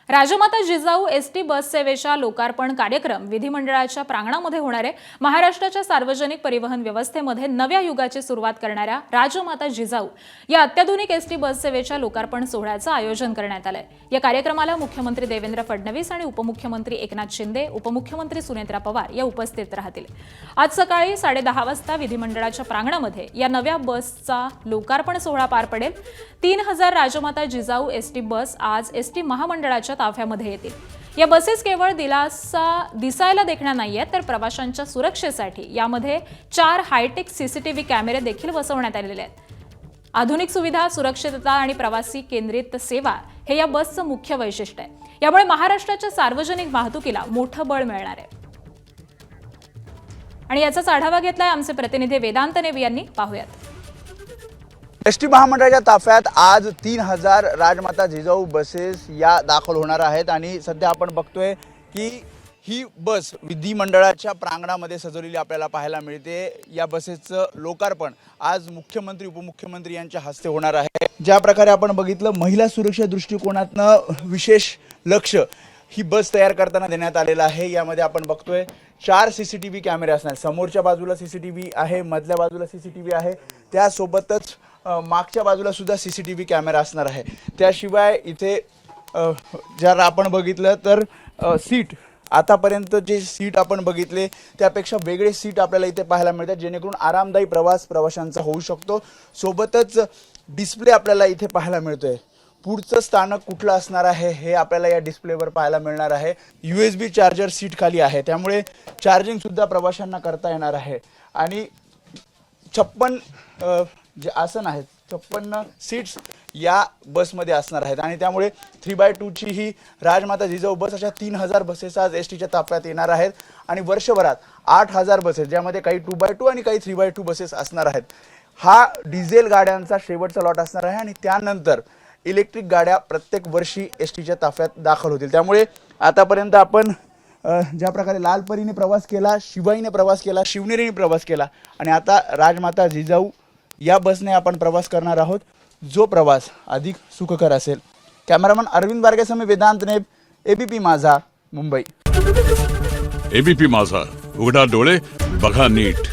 राजमाता Jijau ST bus सेवेच्या लोकार्पण कार्यक्रम विधिमंडळाच्या प्रांगणामध्ये होणार आहे। महाराष्ट्राच्या सार्वजनिक परिवहन व्यवस्थेमध्ये नव्या युगाची सुरुवात करणाऱ्या राजमाता जिजाऊ या अत्याधुनिक एसटी बस सेवेच्या लोकार्पण सोहळ्याचं आयोजन करण्यात आलंय। या कार्यक्रमाला मुख्यमंत्री देवेंद्र फडणवीस आणि उपमुख्यमंत्री एकनाथ शिंदे, उपमुख्यमंत्री सुनेत्रा पवार या उपस्थित राहतील। आज सकाळी 10:30 वाजता विधिमंडळाच्या प्रांगणामध्ये या नव्या बसचा लोकार्पण सोहळा पार पडेल। 3000 राजमाता जिजाऊ एसटी बस आज एसटी महामंडळाच्या ताफ्यामध्ये येतील। या बसेस केवळ दिसायला देखण्या नाहीयेत, तर प्रवाशांच्या सुरक्षेसाठी यामध्ये 4 हायटेक सीसीटीव्ही कॅमेरे देखील बसवण्यात आलेले आहेत। आधुनिक सुविधा, सुरक्षितता आणि प्रवासी केंद्रित सेवा हे या बसचं मुख्य वैशिष्ट्य आहे। यामुळे महाराष्ट्राच्या सार्वजनिक वाहतुकीला मोठं बळ मिळणार आहे। आणि याचाच आढावा घेतलाय आमचे प्रतिनिधी वेदांत नेवी यांनी। पाहूयात। एसटी महामंडळाच्या ताफ्यात आज 3000 राजमाता जिजाऊ बसेस या दाखल होणार आहेत आणि सध्या आपण बघतोय की ही बस विधिमंडळाच्या प्रांगणामध्ये सजवलेली आपल्याला पाहायला मिळते। या बसेसचं लोकार्पण आज मुख्यमंत्री, उपमुख्यमंत्री यांच्या हस्ते होणार आहे। ज्या प्रकारे आपण बघितलं, महिला सुरक्षा दृष्टिकोनातनं विशेष लक्ष ही बस तयार करताना देण्यात आलेलं आहे। यामध्ये आपण बघतोय 4 सीसीटीव्ही कॅमेरे असणार। समोरच्या बाजूला सीसीटीव्ही आहे, मधल्या बाजूला सीसीटीव्ही आहे, त्यासोबतच मागच्या बाजूला सुद्धा सीसीटीव्ही कॅमेरा असणार आहे। त्याशिवाय इथे जर आपण बघितलं तर सीट, आतापर्यंत जे सीट आपण बघितले त्यापेक्षा वेगळे सीट आपल्याला इथे पाहायला मिळतात, जेणेकरून आरामदायी प्रवास प्रवाशांचा होऊ शकतो। सोबतच डिस्प्ले आपल्याला इथे पाहायला मिळतोय। पुढचं स्थानक कुठलं असणार आहे हे आपल्याला या डिस्प्लेवर पाहायला मिळणार आहे। USB चार्जर सीट खाली आहे, त्यामुळे चार्जिंग सुद्धा प्रवाशांना करता येणार आहे। आणि 56 जे आसन आहेत, 56 सीट्स या बसमध्ये असणार आहेत आणि त्यामुळे 3x2 ची ही राजमाता जिजाऊ बस अशा 3000 बसेस आज एसटीच्या ताफ्यात येणार आहेत आणि वर्षभरात 8000 बसेस, ज्यामध्ये काही 2x2 आणि काही 3x2 बसेस असणार आहेत। हा डिझेल गाड्यांचा शेवटचा लॉट असणार आहे आणि त्यानंतर इलेक्ट्रिक गाड्या प्रत्येक वर्षी एसटीच्या ताफ्यात दाखल होतील। त्यामुळे आतापर्यंत आपण ज्या प्रकारे लालपरीने प्रवास केला, शिवाईने प्रवास केला, शिवनेरीने प्रवास केला आणि आता राजमाता जिजाऊ या बसने आपण प्रवास करणार आहोत, जो प्रवास अधिक सुखकर असेल। कॅमेरामन अरविंद बारगेसह वेदांत नेब, एबीपी माझा, मुंबई। एबीपी माझा, उघडा डोळे बघा नीट।